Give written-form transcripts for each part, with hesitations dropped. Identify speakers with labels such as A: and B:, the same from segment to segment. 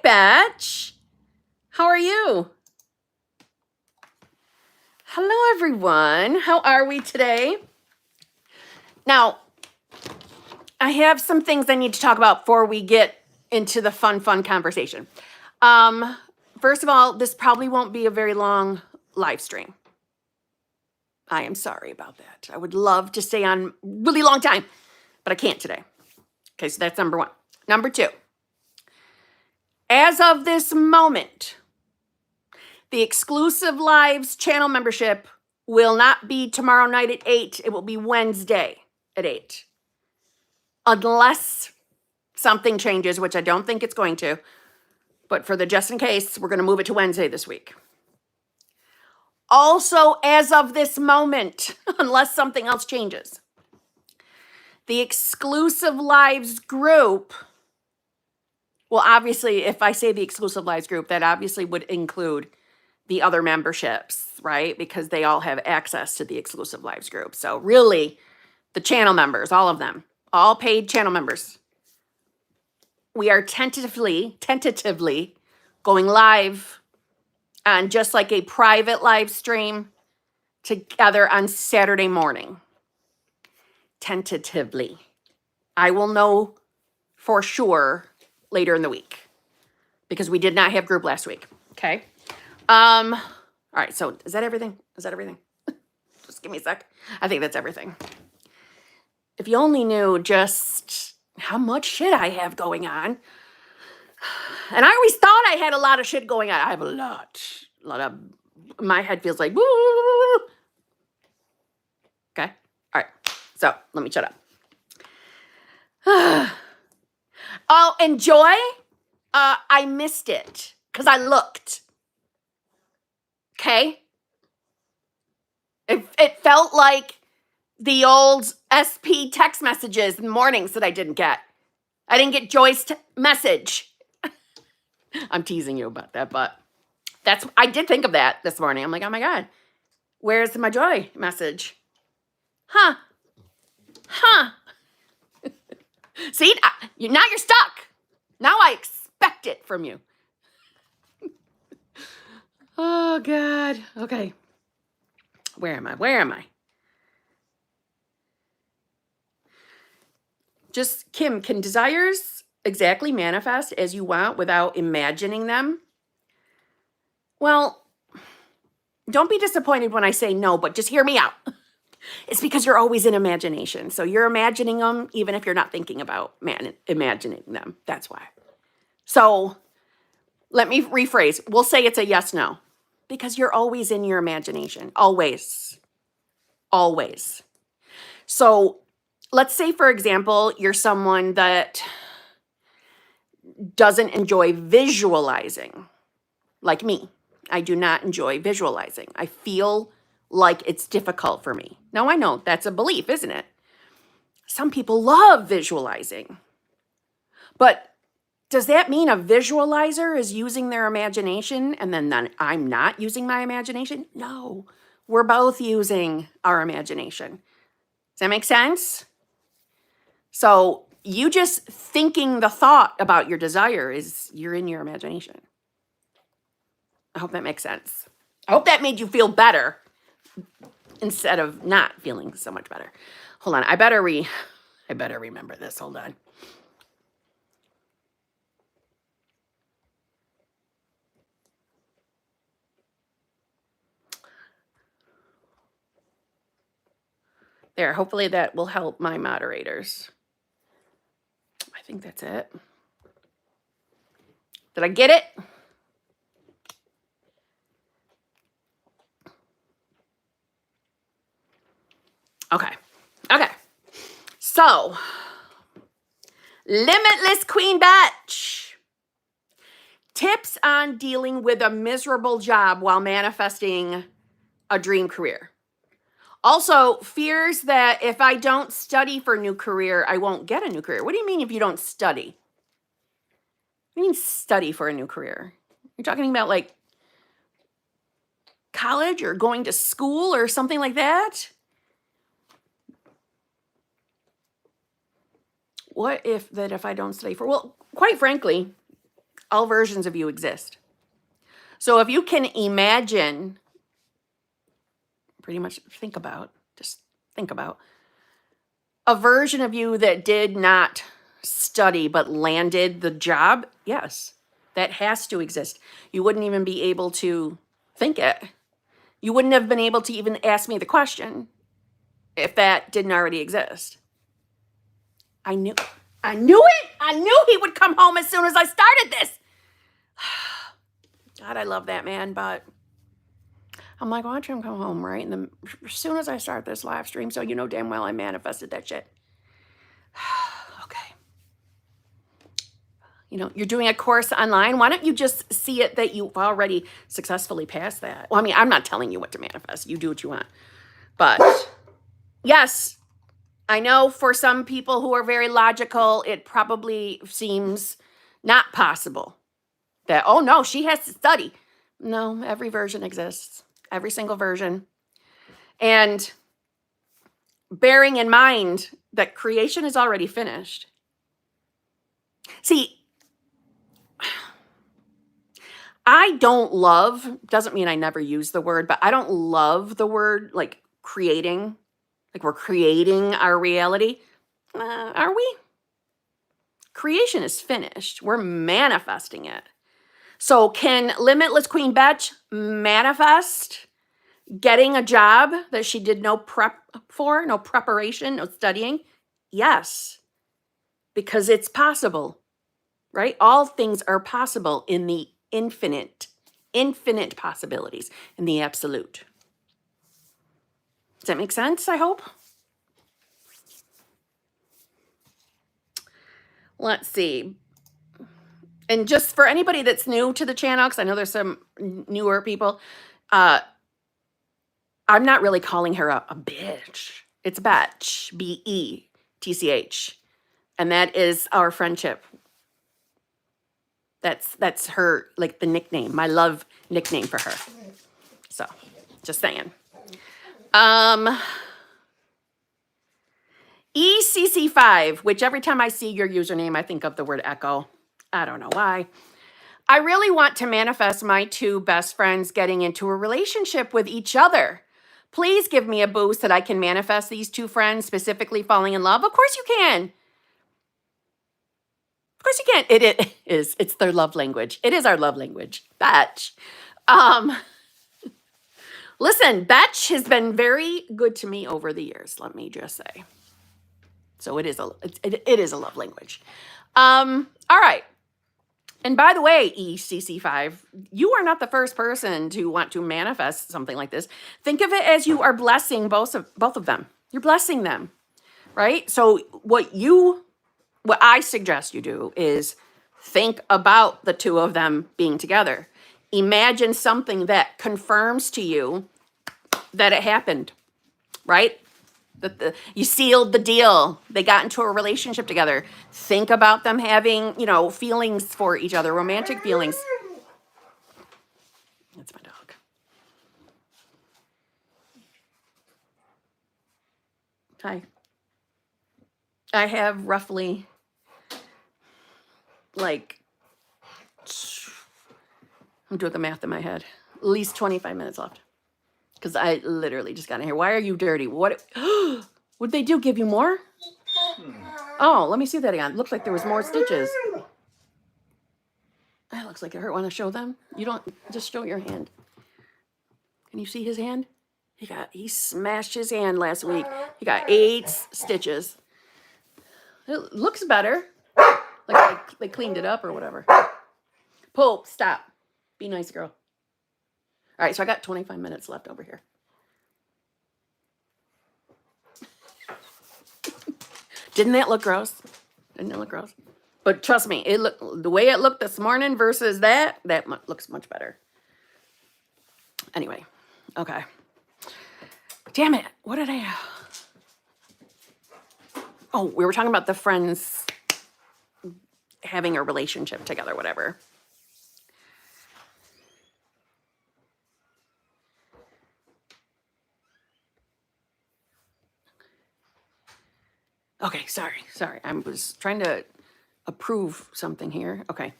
A: Batch. How are you? Hello, everyone. How are we today? Now, I have some things I need to talk about before we get into the fun conversation. First of all, this probably won't be a very long live stream. I am sorry about that. I would love to stay on really long time, but I can't today. Okay, so that's number one. Number two, as of this moment, the exclusive lives channel membership will not be tomorrow night at 8. It will be Wednesday at 8. Unless something changes, which I don't think it's going to. But for the just in case, we're going to move it to Wednesday this week. Also, as of this moment, unless something else changes, the exclusive lives group, well, obviously, if I say the exclusive lives group, that obviously would include the other memberships, right? Because they all have access to the exclusive lives group. So really, the channel members, all of them, all paid channel members, we are tentatively going live on just like a private live stream together on Saturday morning. Tentatively. I will know for sure later in the week because we did not have group last week. Okay. All right. So is that everything? Is that everything? Just give me a sec. I think that's everything. If you only knew just how much shit I have going on. And I always thought I had a lot of shit going on. I have a lot of, my head feels like, woo. Okay. All right. So let me shut up. Oh, and Joy, I missed it because I looked. Okay. It felt like the old SP text messages in the mornings that I didn't get. I didn't get Joy's message. I'm teasing you about that, but I did think of that this morning. I'm like, oh my God, where's my Joy message? Huh. See, now you're stuck. Now I expect it from you. Oh God. Okay. Where am I? Just, Kim, can desires exactly manifest as you want without imagining them? Well, don't be disappointed when I say no, but just hear me out. It's because you're always in imagination. So you're imagining them even if you're not thinking about imagining them. That's why. So let me rephrase. We'll say it's a yes, no. Because you're always in your imagination. Always. Always. So let's say, for example, you're someone that doesn't enjoy visualizing. Like me. I do not enjoy visualizing. I feel like it's difficult for me. Now, I know that's a belief, isn't it? Some people love visualizing. But does that mean a visualizer is using their imagination and then I'm not using my imagination? No, we're both using our imagination. Does that make sense? So you just thinking the thought about your desire is you're in your imagination. I hope that makes sense. I hope that made you feel better instead of not feeling so much better. Hold on, I better remember this. Hold on. There, hopefully that will help my moderators. I think that's it. Did I get it? Okay. So, Limitless Queen Batch. Tips on dealing with a miserable job while manifesting a dream career. Also, fears that if I don't study for a new career, I won't get a new career. What do you mean if you don't study? What do you mean study for a new career? You're talking about like college or going to school or something like that? What if I don't study for, well, quite frankly, All versions of you exist. So if you can imagine, pretty much just think about a version of you that did not study but landed the job, yes, that has to exist. You wouldn't even be able to think it. You wouldn't have been able to even ask me the question if that didn't already exist. I knew it. I knew he would come home as soon as I started this. God, I love that man, but I'm like, why don't you come home, right? And then as soon as I start this live stream, so you know damn well I manifested that shit. Okay. You know, you're doing a course online. Why don't you just see it that you've already successfully passed that? Well, I mean, I'm not telling you what to manifest. You do what you want. But yes, I know for some people who are very logical, it probably seems not possible that, oh no, she has to study. No, every version exists. Every single version. And bearing in mind that creation is already finished. See, I don't love, doesn't mean I never use the word, but I don't love the word like creating, like we're creating our reality. Are we? Creation is finished. We're manifesting it. So can Limitless Queen Betch manifest getting a job that she did no prep for, no preparation, no studying? Yes, because it's possible, right? All things are possible in the infinite possibilities in the absolute. Does that make sense? I hope. Let's see. And just for anybody that's new to the channel, because I know there's some newer people, I'm not really calling her a bitch. It's Betch, B-E-T-C-H. And that is our friendship. That's her, like the nickname, my love nickname for her. So, just saying. ECC5, which every time I see your username, I think of the word echo. I don't know why. I really want to manifest my two best friends getting into a relationship with each other. Please give me a boost that I can manifest these two friends specifically falling in love. Of course you can. Of course you can. It is. It's their love language. It is our love language. Betch. Listen, Betch has been very good to me over the years, let me just say. So it is a love language. All right. And by the way, ECC5, you are not the first person to want to manifest something like this. Think of it as you are blessing both of them. You're blessing them, right? So what I suggest you do is think about the two of them being together. Imagine something that confirms to you that it happened, right? You sealed the deal. They got into a relationship together. Think about them having, feelings for each other, romantic feelings. That's my dog. Hi. I have roughly, I'm doing the math in my head, at least 25 minutes left. Because I literally just got in here. Why are you dirty? What would they do? Give you more? Oh, let me see that again. Looks like there was more stitches. That looks like it hurt. Want to show them? You don't, just show your hand. Can you see his hand? He smashed his hand last week. He got 8 stitches. It looks better. Like they cleaned it up or whatever. Pope, stop. Be nice, girl. All right, so I got 25 minutes left over here. Didn't that look gross? Didn't it look gross? But trust me, the way it looked this morning versus that looks much better. Anyway, okay. Damn it, what did I... Oh, we were talking about the friends having a relationship together, whatever. Okay, sorry. I was trying to approve something here. Okay.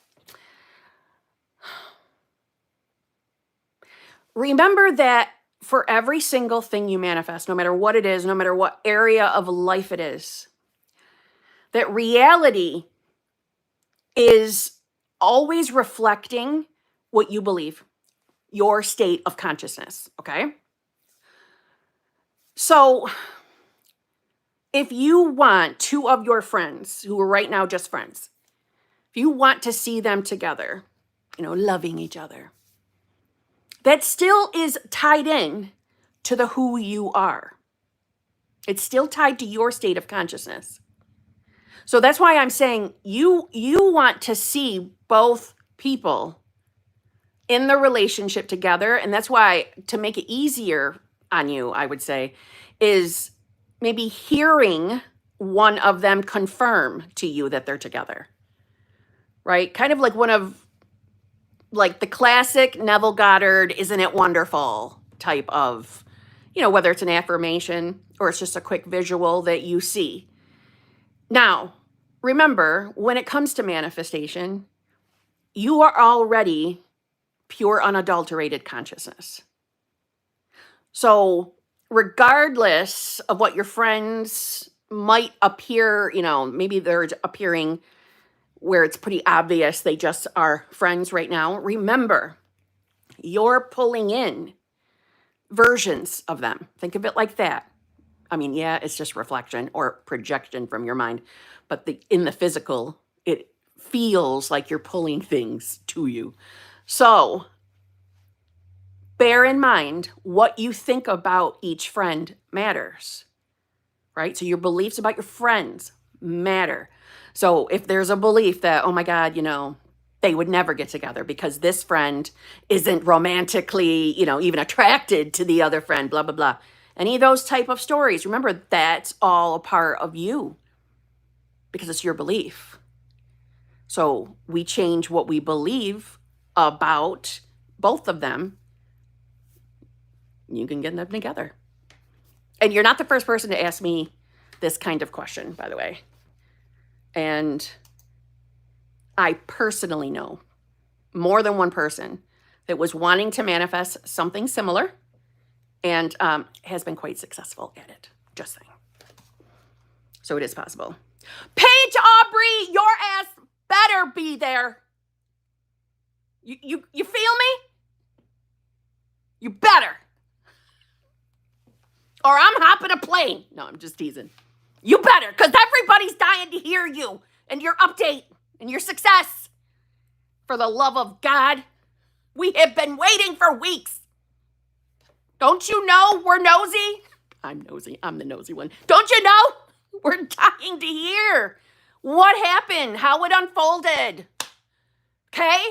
A: remember that for every single thing you manifest, no matter what it is, no matter what area of life it is, that reality is always reflecting what you believe, your state of consciousness, okay? So if you want two of your friends who are right now just friends, if you want to see them together, loving each other, that still is tied in to the who you are. It's still tied to your state of consciousness. So that's why I'm saying you want to see both people in the relationship together. And that's why, to make it easier on you, I would say, is maybe hearing one of them confirm to you that they're together, right? Kind of like one of the classic Neville Goddard, isn't it wonderful type of, whether it's an affirmation or it's just a quick visual that you see. Now, remember, when it comes to manifestation, you are already pure, unadulterated consciousness. So regardless of what your friends might appear, maybe they're appearing where it's pretty obvious they just are friends right now, remember, you're pulling in versions of them. Think of it like that. I mean, yeah, it's just reflection or projection from your mind, but in the physical, it feels like you're pulling things to you. So bear in mind, what you think about each friend matters, right? So your beliefs about your friends matter. So if there's a belief that, oh my God, they would never get together because this friend isn't romantically, even attracted to the other friend, blah, blah, blah. Any of those type of stories, remember, that's all a part of you because it's your belief. So we change what we believe about both of them. You can get them together. And you're not the first person to ask me this kind of question, by the way. And I personally know more than one person that was wanting to manifest something similar and has been quite successful at it. Just saying. So it is possible. Paige Aubrey, your ass better be there. You feel me? You better. Or I'm hopping a plane. No, I'm just teasing. You better, because everybody's dying to hear you and your update and your success. For the love of God, we have been waiting for weeks. Don't you know we're nosy? I'm nosy. I'm the nosy one. Don't you know? We're dying to hear what happened, how it unfolded. Okay?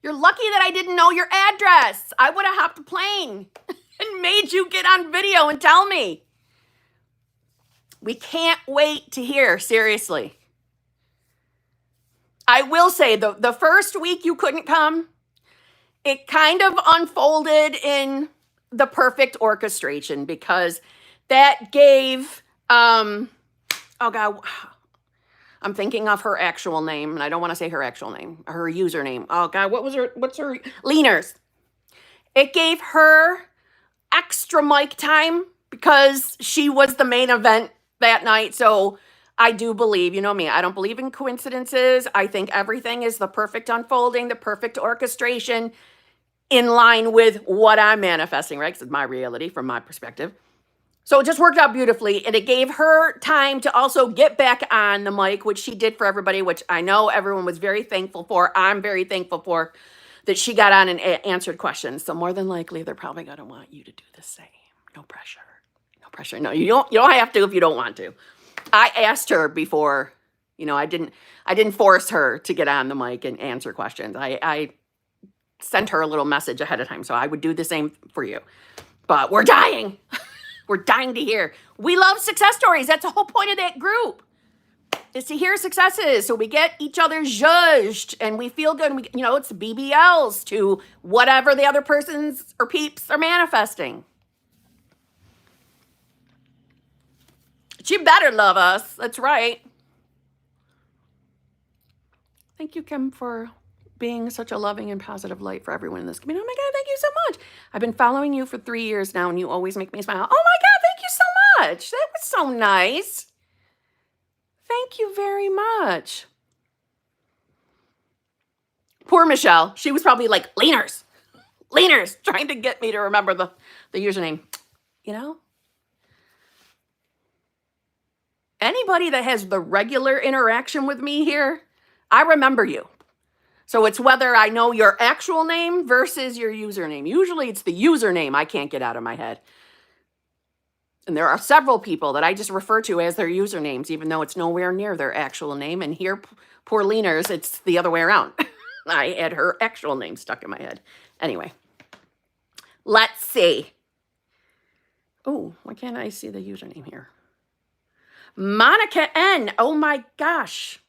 A: You're lucky that I didn't know your address. I would have hopped a plane and made you get on video and tell me. We can't wait to hear, seriously. I will say, the first week you couldn't come, it kind of unfolded in the perfect orchestration because that gave, oh God, I'm thinking of her actual name, and I don't want to say her actual name, her username. Oh God, what's her, Leaners. It gave her extra mic time because she was the main event that night. So I do believe, you know me, I don't believe in coincidences. I think everything is the perfect unfolding, the perfect orchestration in line with what I'm manifesting, right? Because it's my reality from my perspective. So it just worked out beautifully, and it gave her time to also get back on the mic, which she did for everybody, which I know everyone was very thankful for. I'm very thankful for that she got on and answered questions. So more than likely, they're probably going to want you to do the same. No pressure. No pressure. No, you don't have to if you don't want to. I asked her before, I didn't force her to get on the mic and answer questions. I sent her a little message ahead of time, so I would do the same for you. But we're dying. We're dying to hear. We love success stories. That's the whole point of that group, is to hear successes. So we get each other judged and we feel good. And it's BBLs to whatever the other person's or peeps are manifesting. But you better love us. That's right. Thank you, Kim, for being such a loving and positive light for everyone in this community. Oh my God, thank you so much. I've been following you for 3 years now, and you always make me smile. Oh my God, thank you so much. That was so nice. Thank you very much. Poor Michelle. She was probably like, leaners, trying to get me to remember the username. You know? Anybody that has the regular interaction with me here, I remember you. So it's whether I know your actual name versus your username. Usually it's the username I can't get out of my head. And there are several people that I just refer to as their usernames, even though it's nowhere near their actual name. And here, poor Leaners, it's the other way around. I had her actual name stuck in my head. Anyway, let's see. Oh, why can't I see the username here? Monica N. Oh my gosh.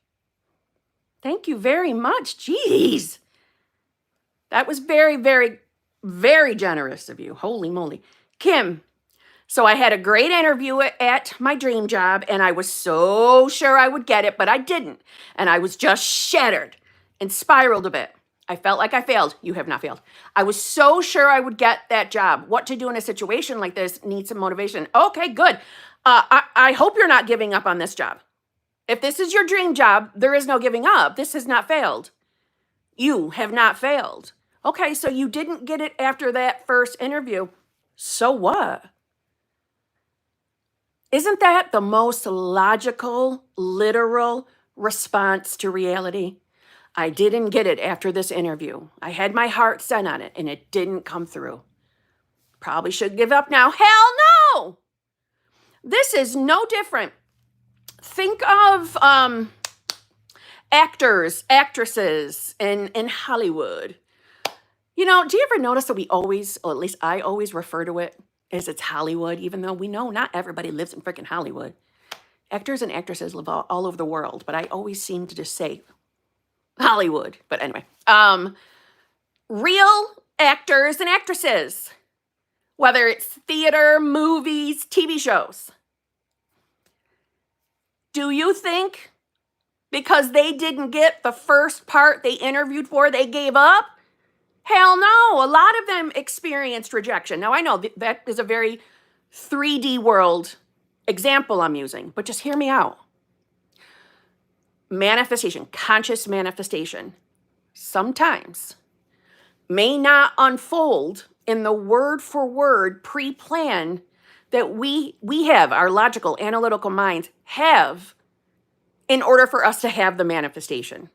A: Thank you very much. Jeez. That was very, very, very generous of you. Holy moly. Kim. So I had a great interview at my dream job, and I was so sure I would get it, but I didn't. And I was just shattered and spiraled a bit. I felt like I failed. You have not failed. I was so sure I would get that job. What to do in a situation like this needs some motivation. Okay, good. I hope you're not giving up on this job. If this is your dream job, there is no giving up. This has not failed. You have not failed. Okay, so you didn't get it after that first interview. So what? Isn't that the most logical, literal response to reality? I didn't get it after this interview. I had my heart set on it, and it didn't come through. Probably should give up now. Hell no! This is no different. Think of actors, actresses in Hollywood. You know, do you ever notice that we always, or at least I always refer to it as it's Hollywood, even though we know not everybody lives in freaking Hollywood. Actors and actresses live all over the world, but I always seem to just say Hollywood. But anyway, real actors and actresses, whether it's theater, movies, TV shows. Do you think because they didn't get the first part they interviewed for, they gave up? Hell no. A lot of them experienced rejection. Now, I know that is a very 3D world example I'm using, but just hear me out. Manifestation, conscious manifestation, sometimes may not unfold in the word for word pre-plan that we have, our logical, analytical minds have in order for us to have the manifestation.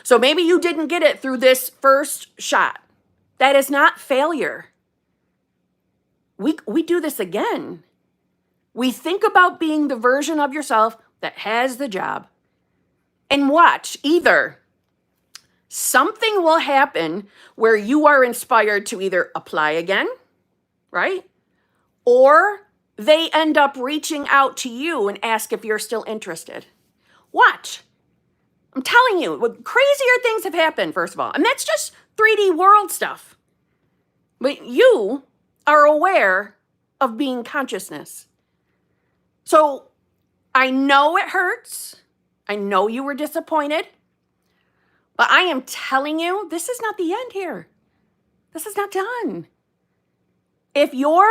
A: So maybe you didn't get it through this first shot. That is not failure. We do this again. We think about being the version of yourself that has the job. And watch, either something will happen where you are inspired to either apply again, right? Or they end up reaching out to you and ask if you're still interested. Watch. I'm telling you, crazier things have happened, first of all. And that's just 3D world stuff. But you are aware of being consciousness. So I know it hurts. I know you were disappointed. But I am telling you, this is not the end here. This is not done. If your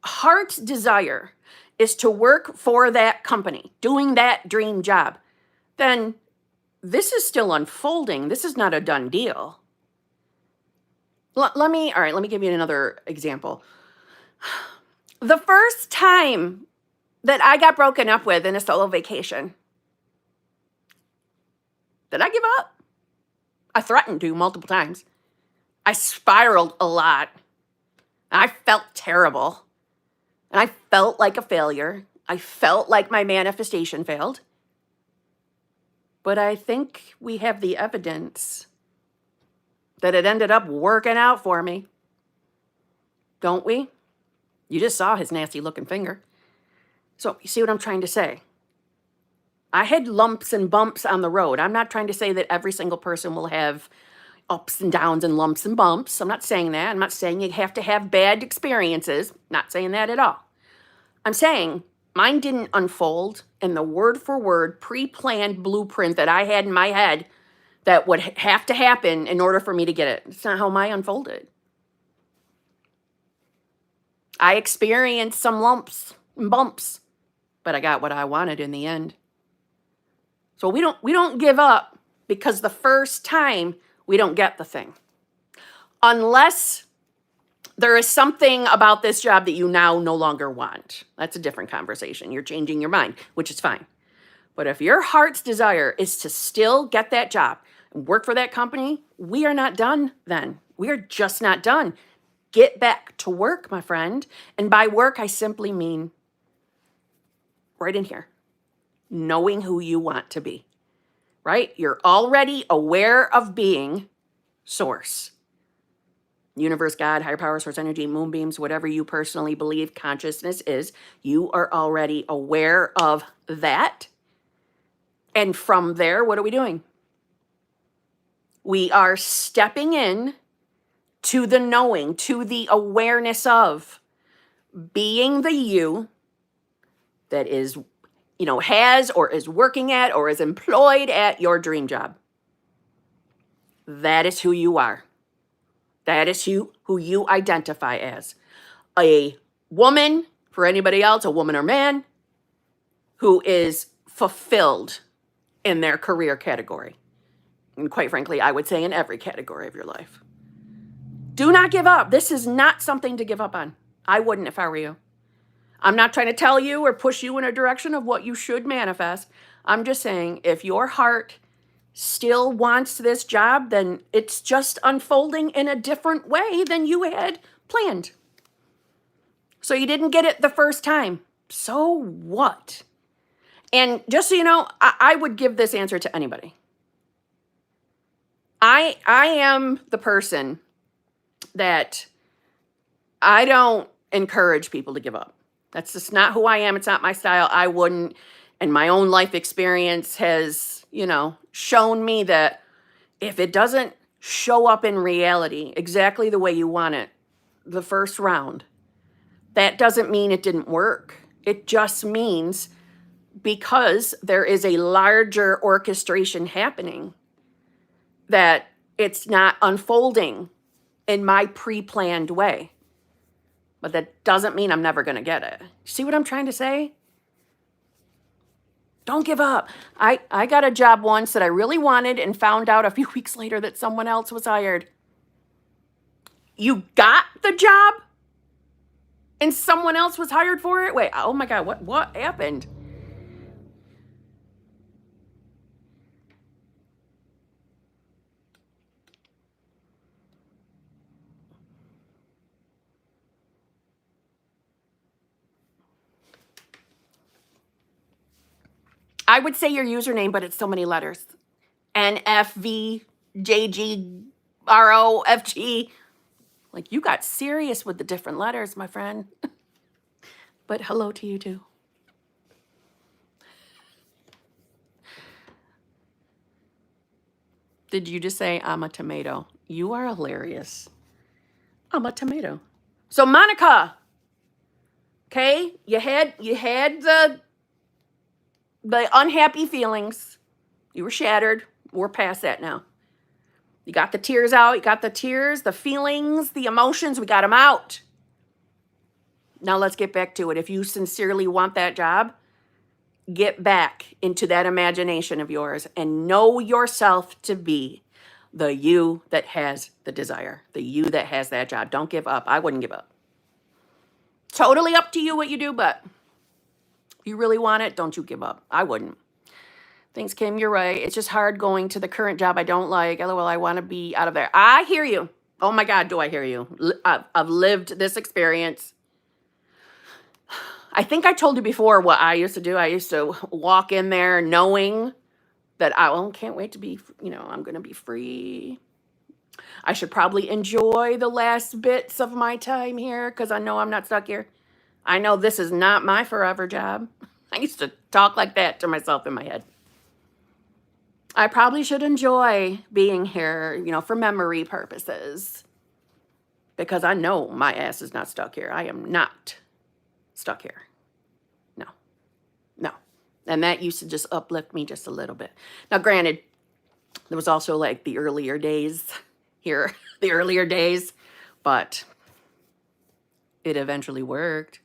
A: heart's desire is to work for that company, doing that dream job, then this is still unfolding. This is not a done deal. Let me give you another example. The first time that I got broken up with in a solo vacation, did I give up? I threatened to multiple times. I spiraled a lot. I felt terrible. And I felt like a failure. I felt like my manifestation failed. But I think we have the evidence that it ended up working out for me. Don't we? You just saw his nasty looking finger. So you see what I'm trying to say? I had lumps and bumps on the road. I'm not trying to say that every single person will have ups and downs and lumps and bumps. I'm not saying that. I'm not saying you have to have bad experiences. Not saying that at all. I'm saying mine didn't unfold in the word for word pre-planned blueprint that I had in my head that would have to happen in order for me to get it. It's not how my unfolded. I experienced some lumps and bumps, but I got what I wanted in the end. So we don't give up because the first time we don't get the thing. Unless there is something about this job that you now no longer want. That's a different conversation. You're changing your mind, which is fine. But if your heart's desire is to still get that job and work for that company, we are not done then. We are just not done. Get back to work, my friend. And by work, I simply mean right in here, knowing who you want to be, right? You're already aware of being source. Universe, God, higher power, source energy, moonbeams, whatever you personally believe consciousness is, you are already aware of that. And from there, what are we doing? We are stepping in to the knowing, to the awareness of being the you that is, has or is working at or is employed at your dream job. That is who you are. That is who you identify as. A woman, for anybody else, a woman or man, who is fulfilled in their career category. And quite frankly, I would say in every category of your life. Do not give up. This is not something to give up on. I wouldn't if I were you. I'm not trying to tell you or push you in a direction of what you should manifest. I'm just saying if your heart still wants this job, then it's just unfolding in a different way than you had planned. So you didn't get it the first time. So what? And just so you know, I would give this answer to anybody. I am the person that I don't encourage people to give up. That's just not who I am. It's not my style. I wouldn't. And my own life experience has, shown me that if it doesn't show up in reality exactly the way you want it the first round, that doesn't mean it didn't work. It just means because there is a larger orchestration happening that it's not unfolding in my pre-planned way. But that doesn't mean I'm never going to get it. See what I'm trying to say? Don't give up. I got a job once that I really wanted and found out a few weeks later that someone else was hired. You got the job and someone else was hired for it? Wait, oh my God, what happened? I would say your username, but it's so many letters. NFVJGROFG. Like, you got serious with the different letters, my friend. But hello to you too. Did you just say I'm a tomato? You are hilarious. I'm a tomato. So Monica, okay, you had the unhappy feelings. You were shattered. We're past that now. You got the tears out. You got the tears, the feelings, the emotions. We got them out. Now let's get back to it. If you sincerely want that job, get back into that imagination of yours and know yourself to be the you that has the desire, the you that has that job. Don't give up. I wouldn't give up. Totally up to you what you do, but if you really want it, don't you give up. I wouldn't. Thanks, Kim. You're right. It's just hard going to the current job I don't like. LOL, I want to be out of there. I hear you. Oh my God, do I hear you? I've lived this experience. I think I told you before what I used to do. I used to walk in there knowing that I can't wait to be, I'm going to be free. I should probably enjoy the last bits of my time here because I know I'm not stuck here. I know this is not my forever job. I used to talk like that to myself in my head. I probably should enjoy being here, for memory purposes. Because I know my ass is not stuck here. I am not stuck here. No. And that used to just uplift me just a little bit. Now, granted, There was also like the earlier days here, the earlier days, but it eventually worked.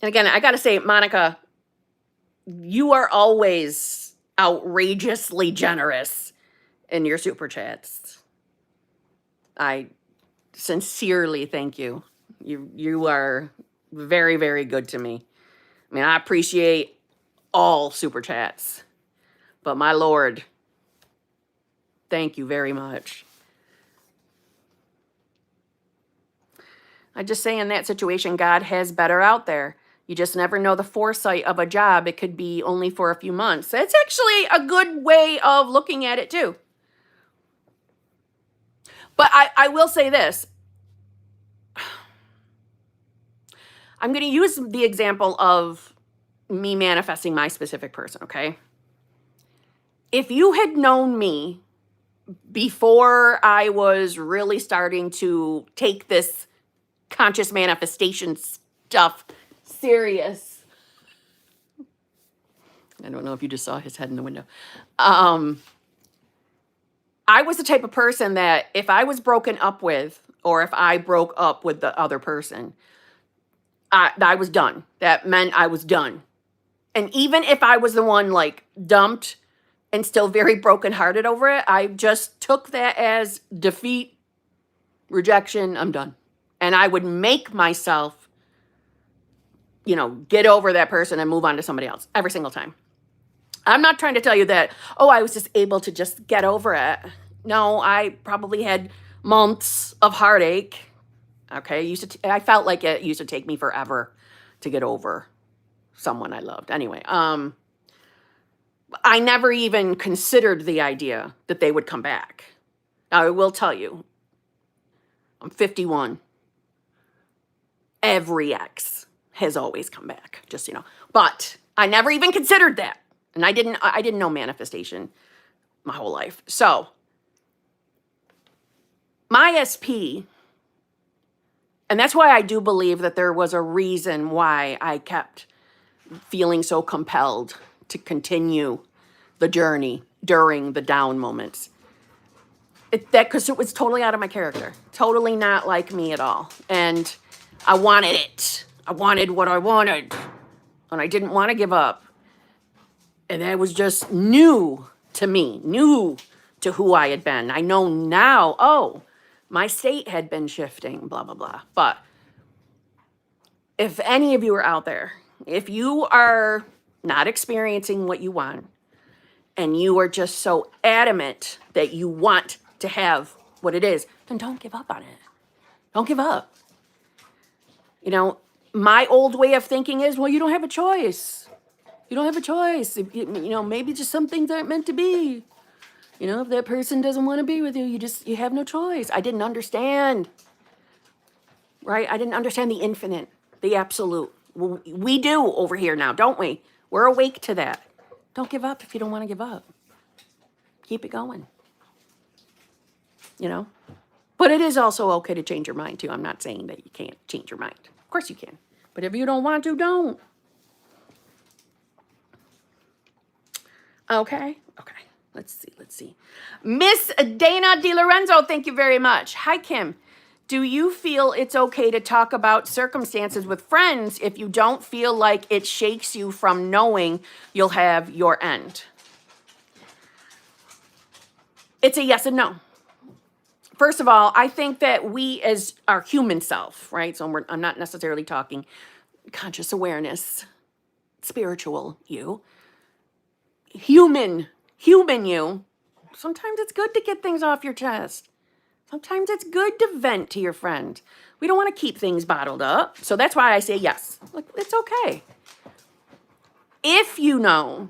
A: And again, I got to say, Monica, you are always outrageously generous in your super chats. I sincerely thank you. You are very, very good to me. I mean, I appreciate all super chats, but my Lord, thank you very much. I just say in that situation, God has better out there. You just never know the foresight of a job. It could be only for a few months. It's actually a good way of looking at it too. But I will say this. I'm going to use the example of me manifesting my specific person, okay? If you had known me before I was really starting to take this conscious manifestation stuff serious, I don't know if you just saw his head in the window. I was the type of person that if I was broken up with, or if I broke up with the other person, I was done. That meant I was done. And even if I was the one like dumped and still very brokenhearted over it, I just took that as defeat, rejection, I'm done. And I would make myself, get over that person and move on to somebody else every single time. I'm not trying to tell you that, I was just able to just get over it. No, I probably had months of heartache. Okay, I felt like it used to take me forever to get over someone I loved. Anyway, I never even considered the idea that they would come back. Now, I will tell you, I'm 51. Every ex has always come back, just But I never even considered that. And I didn't know manifestation my whole life. So, my SP, and that's why I do believe that there was a reason why I kept feeling so compelled to continue the journey during the down moments. Because it was totally out of my character. Totally not like me at all. And I wanted it. I wanted what I wanted. And I didn't want to give up. And that was just new to me. New to who I had been. I know now, my state had been shifting, blah, blah, blah. But if any of you are out there, if you are not experiencing what you want, and you are just so adamant that you want to have what it is, then don't give up on it. Don't give up. My old way of thinking is, well, you don't have a choice. You don't have a choice. Maybe just some things aren't meant to be. If that person doesn't want to be with you, you have no choice. I didn't understand. Right? I didn't understand the infinite, the absolute. We do over here now, don't we? We're awake to that. Don't give up if you don't want to give up. Keep it going. But it is also okay to change your mind too. I'm not saying that you can't change your mind. Of course you can. But if you don't want to, don't. Okay. Let's see. Miss Dana DiLorenzo, thank you very much. Hi, Kim. Do you feel it's okay to talk about circumstances with friends if you don't feel like it shakes you from knowing you'll have your end? It's a yes and no. First of all, I think that we as our human self, right? So I'm not necessarily talking conscious awareness, spiritual you, human you. Sometimes it's good to get things off your chest. Sometimes it's good to vent to your friend. We don't want to keep things bottled up. So that's why I say yes. Like, it's okay. If you know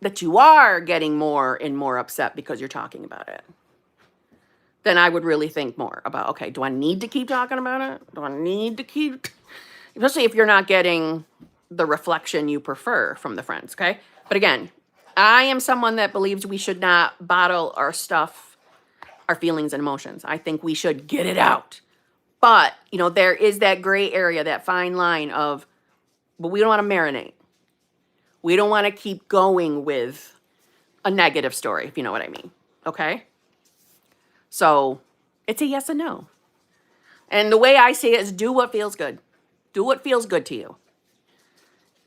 A: that you are getting more and more upset because you're talking about it, then I would really think more about, okay, do I need to keep talking about it? Do I need to keep, especially if you're not getting the reflection you prefer from the friends, okay? But again, I am someone that believes we should not bottle our stuff, our feelings and emotions. I think we should get it out. But, there is that gray area, that fine line of but we don't want to marinate. We don't want to keep going with a negative story, if you know what I mean. Okay? So it's a yes and no. And the way I say it is do what feels good. Do what feels good to you.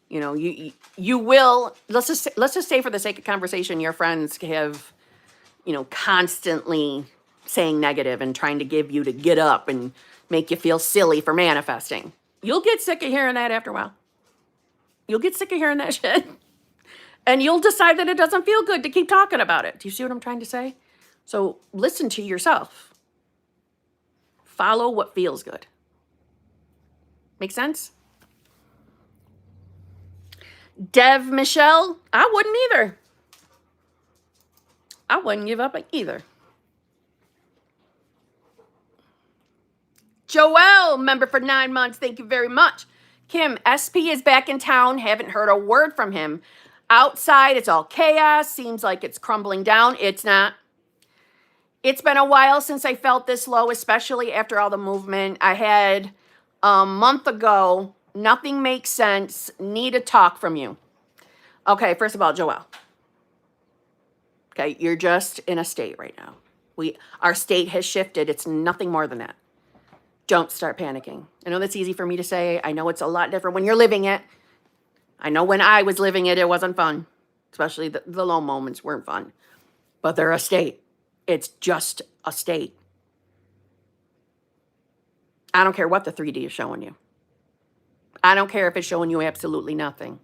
A: You know, you will, let's just say for the sake of conversation, your friends have, you know, constantly saying negative and trying to give you to get up and make you feel silly for manifesting. You'll get sick of hearing that after a while. You'll get sick of hearing that shit. And you'll decide that it doesn't feel good to keep talking about it. Do you see what I'm trying to say? So listen to yourself. Follow what feels good. Make sense? Dev Michelle, I wouldn't either. I wouldn't give up either. Joelle, member for 9 months. Thank you very much. Kim, SP is back in town. Haven't heard a word from him. Outside, it's all chaos. Seems like it's crumbling down. It's not. It's been a while since I felt this low, especially after all the movement I had a month ago. Nothing makes sense. Need a talk from you. Okay, first of all, Joelle. Okay, you're just in a state right now. Our state has shifted. It's nothing more than that. Don't start panicking. I know that's easy for me to say. I know it's a lot different when you're living it. I know when I was living it, it wasn't fun. Especially the low moments weren't fun. But they're a state. It's just a state. I don't care what the 3D is showing you. I don't care if it's showing you absolutely nothing.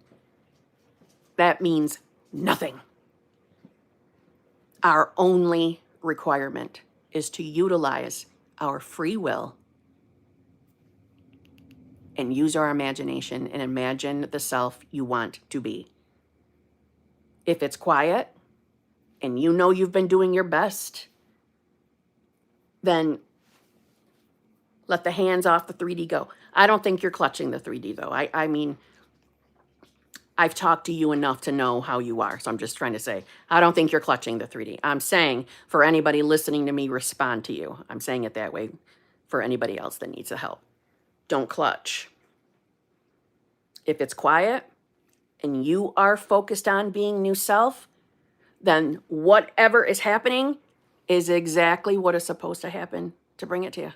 A: That means nothing. Our only requirement is to utilize our free will and use our imagination and imagine the self you want to be. If it's quiet and you know you've been doing your best, then let the hands off the 3D go. I don't think you're clutching the 3D though. I mean, I've talked to you enough to know how you are. So I'm just trying to say, I don't think you're clutching the 3D. I'm saying for anybody listening to me respond to you. I'm saying it that way for anybody else that needs the help. Don't clutch. If it's quiet and you are focused on being new self, then whatever is happening is exactly what is supposed to happen to bring it to you.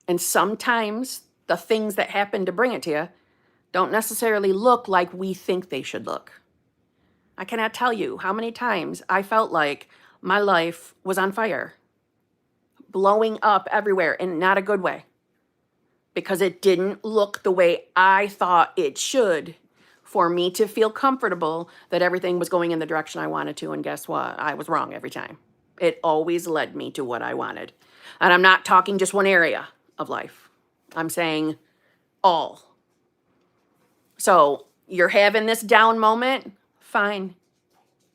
A: And sometimes the things that happen to bring it to you don't necessarily look like we think they should look. I cannot tell you how many times I felt like my life was on fire, blowing up everywhere in not a good way, because it didn't look the way I thought it should for me to feel comfortable that everything was going in the direction I wanted to. And guess what? I was wrong every time. It always led me to what I wanted. And I'm not talking just one area of life. I'm saying all. So you're having this down moment, fine.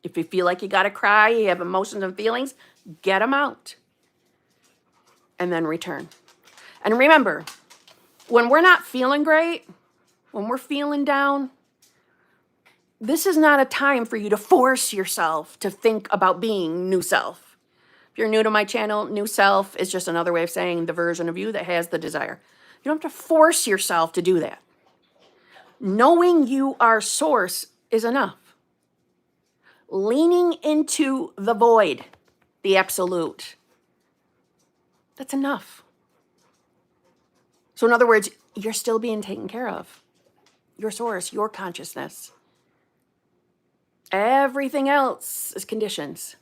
A: If you feel like you got to cry, you have emotions and feelings, get them out. And then return. And remember, when we're not feeling great, when we're feeling down, this is not a time for you to force yourself to think about being new self. If you're new to my channel, new self is just another way of saying the version of you that has the desire. You don't have to force yourself to do that. Knowing you are source is enough. Leaning into the void, the absolute, that's enough. So in other words, you're still being taken care of. Your source, your consciousness. Everything else is conditions.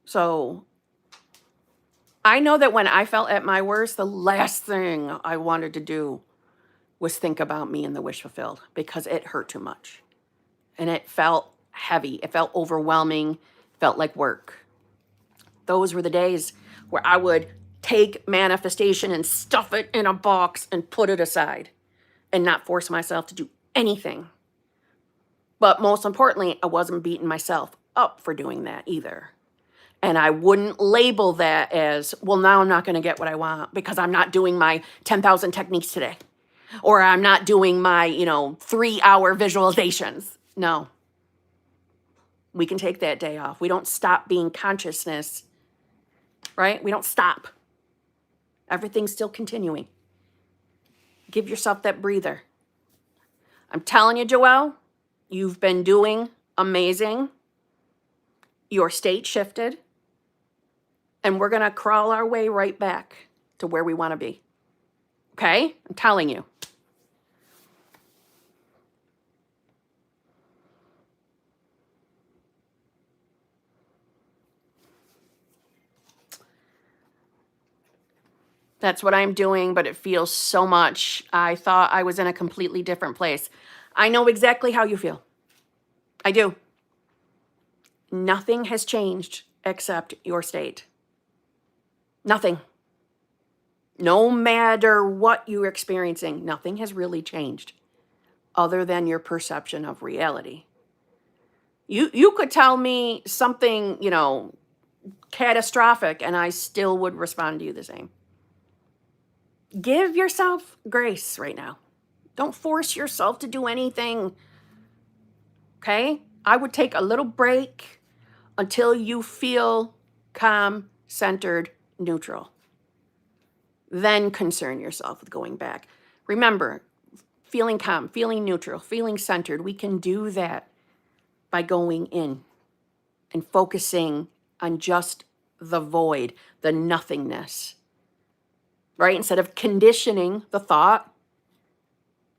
A: So I know that when I felt at my worst, the last thing I wanted to do was think about me and the wish fulfilled, because it hurt too much. And it felt heavy. It felt overwhelming. It felt like work. Those were the days where I would take manifestation and stuff it in a box and put it aside and not force myself to do anything. But most importantly, I wasn't beating myself up for doing that either. And I wouldn't label that as, well, now I'm not going to get what I want because I'm not doing my 10,000 techniques today. Or I'm not doing my, 3-hour visualizations. No. We can take that day off. We don't stop being consciousness, right? We don't stop. Everything's still continuing. Give yourself that breather. I'm telling you, Joelle, you've been doing amazing. Your state shifted, and we're going to crawl our way right back to where we want to be. Okay? I'm telling you. That's what I'm doing, but it feels so much. I thought I was in a completely different place. I know exactly how you feel. I do. Nothing has changed except your state. Nothing. No matter what you're experiencing, nothing has really changed other than your perception of reality. You could tell me something, catastrophic, and I still would respond to you the same. Give yourself grace right now. Don't force yourself to do anything. Okay? I would take a little break until you feel calm, centered, neutral. Then concern yourself with going back. Remember, feeling calm, feeling neutral, feeling centered, we can do that by going in and focusing on just the void, the nothingness. Right? Instead of conditioning the thought,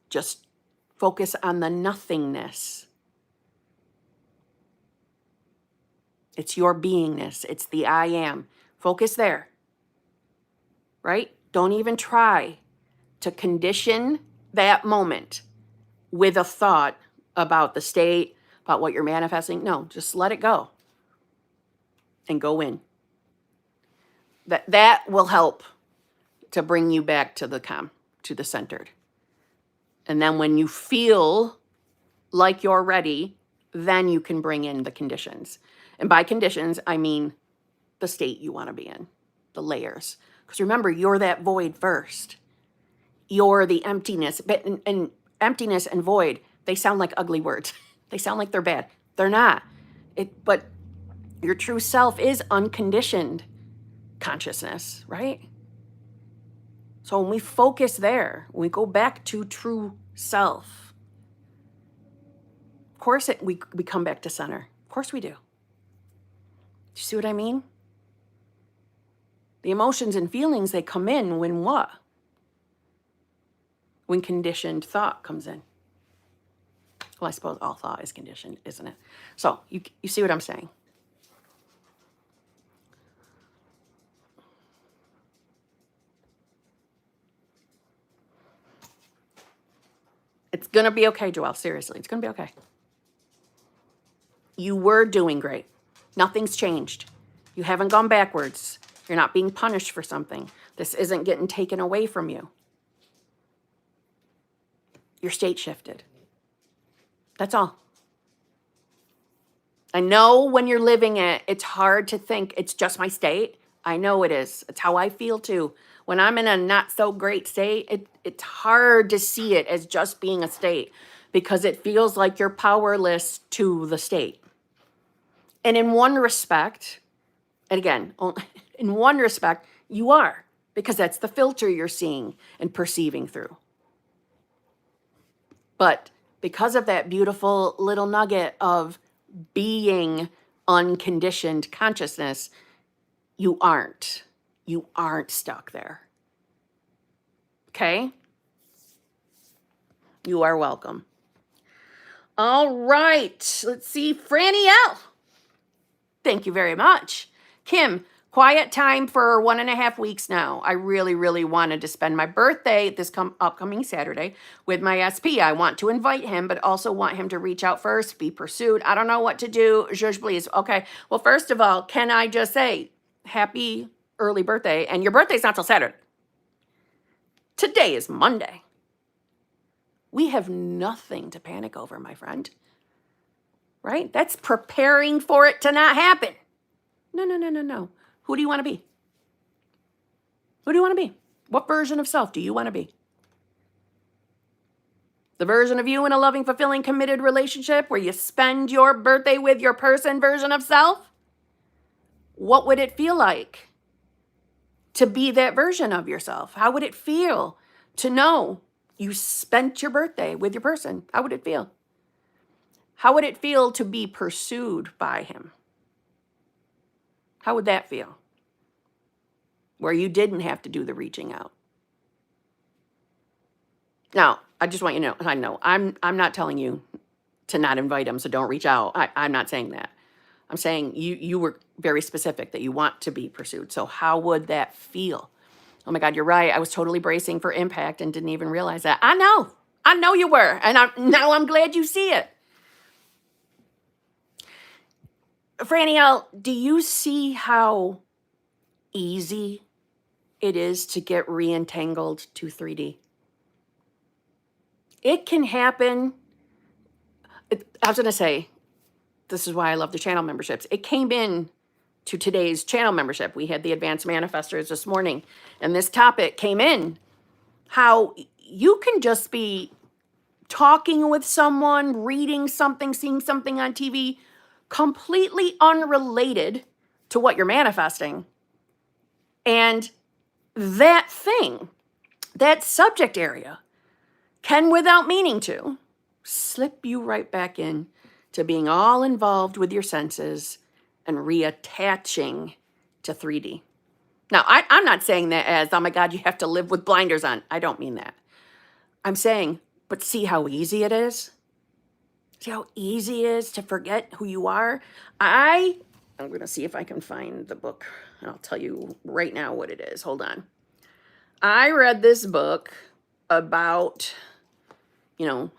A: just focus on the nothingness. It's your beingness. It's the I am. Focus there. Right? Don't even try to condition that moment with a thought about the state, about what you're manifesting. No, just let it go and go in. That will help to bring you back to the calm, to the centered. And then when you feel like you're ready, then you can bring in the conditions. And by conditions, I mean the state you want to be in, the layers. Because remember, you're that void first. You're the emptiness. And emptiness and void, they sound like ugly words. They sound like they're bad. They're not. But your true self is unconditioned consciousness, right? So when we focus there, when we go back to true self, of course we come back to center. Of course we do. Do you see what I mean? The emotions and feelings, they come in when what? When conditioned thought comes in. Well, I suppose all thought is conditioned, isn't it? So you see what I'm saying? It's going to be okay, Joelle. Seriously, it's going to be okay. You were doing great. Nothing's changed. You haven't gone backwards. You're not being punished for something. This isn't getting taken away from you. Your state shifted. That's all. I know when you're living it, it's hard to think it's just my state. I know it is. It's how I feel too. When I'm in a not so great state, it's hard to see it as just being a state because it feels like you're powerless to the state. And in one respect, and again, in one respect, you are, because that's the filter you're seeing and perceiving through. But because of that beautiful little nugget of being unconditioned consciousness, you aren't stuck there. Okay? You are welcome. All right. Let's see. Franny L. Thank you very much. Kim, quiet time for 1.5 weeks now. I really, really wanted to spend my birthday this upcoming Saturday with my SP. I want to invite him, but also want him to reach out first, be pursued. I don't know what to do. Zhuzh, please. Okay. Well, first of all, can I just say happy early birthday? And your birthday's not till Saturday. Today is Monday. We have nothing to panic over, my friend. Right? That's preparing for it to not happen. No. Who do you want to be? Who do you want to be? What version of self do you want to be? The version of you in a loving, fulfilling, committed relationship where you spend your birthday with your person version of self? What would it feel like to be that version of yourself? How would it feel to know You spent your birthday with your person. How would it feel? How would it feel to be pursued by him? How would that feel? Where you didn't have to do the reaching out. Now, I just want you to know, I'm not telling you to not invite him, so don't reach out. I'm not saying that. I'm saying you were very specific that you want to be pursued. So how would that feel? Oh my God, you're right. I was totally bracing for impact and didn't even realize that. I know you were. And now I'm glad you see it. Franny L, do you see how easy it is to get re-entangled to 3D? It can happen. I was going to say, this is why I love the channel memberships. It came in to today's channel membership. We had the advanced manifestors this morning, and this topic came in, how you can just be talking with someone, reading something, seeing something on TV, completely unrelated to what you're manifesting. And that thing, that subject area, can, without meaning to, slip you right back in to being all involved with your senses and reattaching to 3D. Now, I'm not saying that as, oh my God, you have to live with blinders on. I don't mean that. I'm saying, but see how easy it is? See how easy it is to forget who you are? I'm going to see if I can find the book, and I'll tell you right now what it is. Hold on. I read this book about,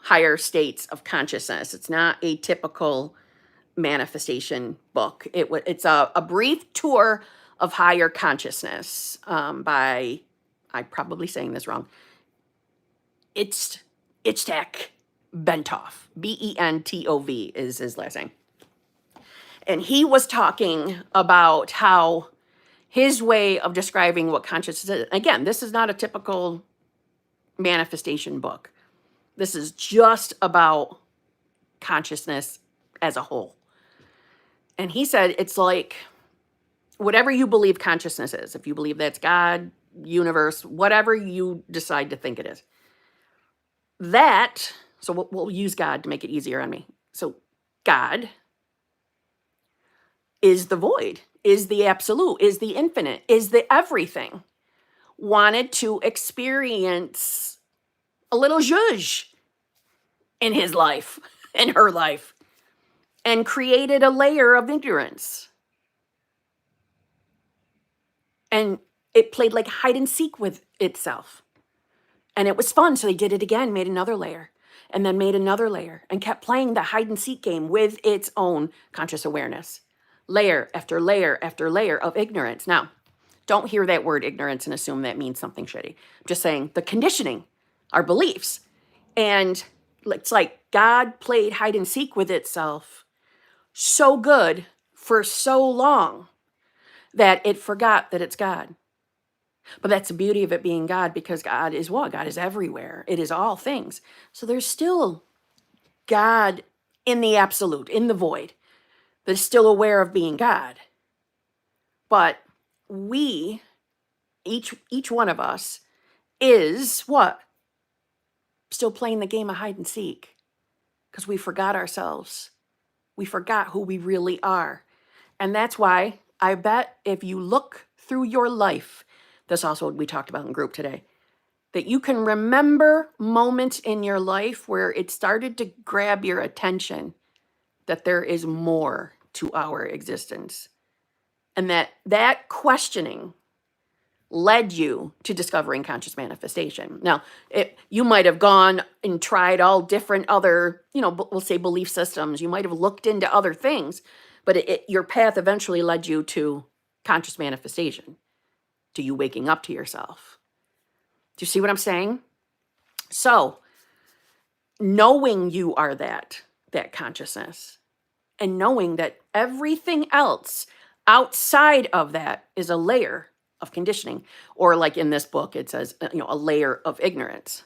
A: higher states of consciousness. It's not a typical manifestation book. It's a brief tour of higher consciousness by, I'm probably saying this wrong, Hbic Bentov. Bentov is his last name. And he was talking about how his way of describing what consciousness is. Again, this is not a typical manifestation book. This is just about consciousness as a whole. And he said it's like whatever you believe consciousness is, if you believe that's God, universe, whatever you decide to think it is, so we'll use God to make it easier on me. So God is the void, is the absolute, is the infinite, is the everything. Wanted to experience a little zhuzh in his life, in her life, and created a layer of ignorance. And it played like hide and seek with itself. And it was fun, so they did it again, made another layer, and then made another layer, and kept playing the hide and seek game with its own conscious awareness. Layer after layer after layer of ignorance. Now, don't hear that word ignorance and assume that means something shitty. I'm just saying the conditioning, our beliefs. And it's like God played hide and seek with itself so good for so long that it forgot that it's God. But that's the beauty of it being God, because God is what? God is everywhere. It is all things. So there's still God in the absolute, in the void, that is still aware of being God. But we, each one of us, is what? Still playing the game of hide and seek, because we forgot ourselves. We forgot who we really are. And that's why I bet if you look through your life, that's also what we talked about in group today, that you can remember moments in your life where it started to grab your attention that there is more to our existence. And that questioning led you to discovering conscious manifestation. Now, you might have gone and tried all different other, we'll say belief systems. You might have looked into other things, but your path eventually led you to conscious manifestation, to you waking up to yourself. Do you see what I'm saying? So, knowing you are that consciousness, and knowing that everything else outside of that is a layer of conditioning, or like in this book, it says, a layer of ignorance.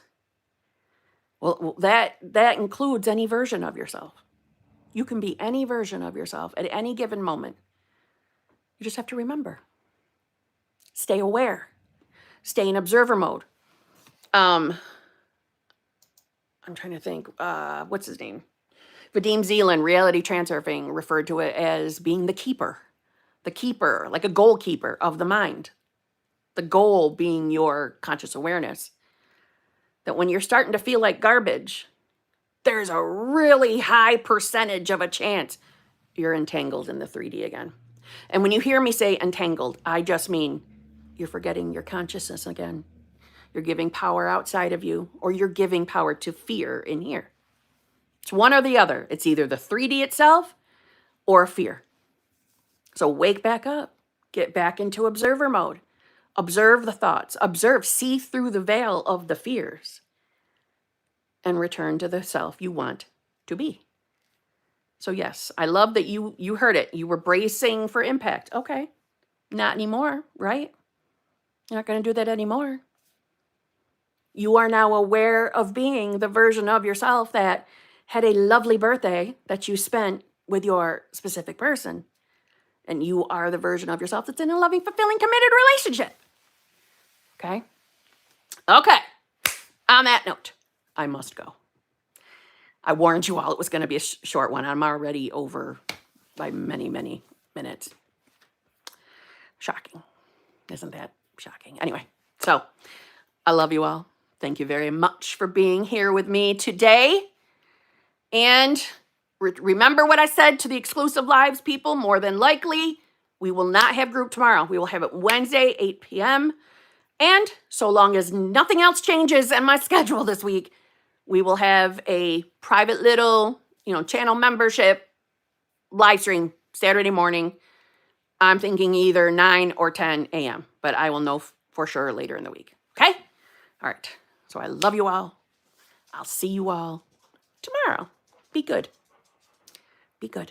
A: Well, that includes any version of yourself. You can be any version of yourself at any given moment. You just have to remember. Stay aware. Stay in observer mode. I'm trying to think, what's his name? Vadim Zeland, reality transurfing, referred to it as being the keeper, like a goalkeeper of the mind. The goal being your conscious awareness. That when you're starting to feel like garbage, there's a really high percentage of a chance you're entangled in the 3D again. And when you hear me say entangled, I just mean you're forgetting your consciousness again. You're giving power outside of you, or you're giving power to fear in here. It's one or the other. It's either the 3D itself or fear. So wake back up. Get back into observer mode. Observe the thoughts. Observe, see through the veil of the fears. And return to the self you want to be. So yes, I love that you heard it. You were bracing for impact. Okay. Not anymore, right? You're not going to do that anymore. You are now aware of being the version of yourself that had a lovely birthday that you spent with your specific person. And you are the version of yourself that's in a loving, fulfilling, committed relationship. Okay? Okay. On that note, I must go. I warned you all it was going to be a short one. I'm already over by many, many minutes. Shocking. Isn't that shocking? Anyway, so I love you all. Thank you very much for being here with me today. And remember what I said to the exclusive lives people. More than likely, we will not have group tomorrow. We will have it Wednesday, 8 p.m. And so long as nothing else changes in my schedule this week, we will have a private little, channel membership live stream Saturday morning. I'm thinking either 9 or 10 a.m., but I will know for sure later in the week. Okay? All right. So I love you all. I'll see you all tomorrow. Be good. Be good.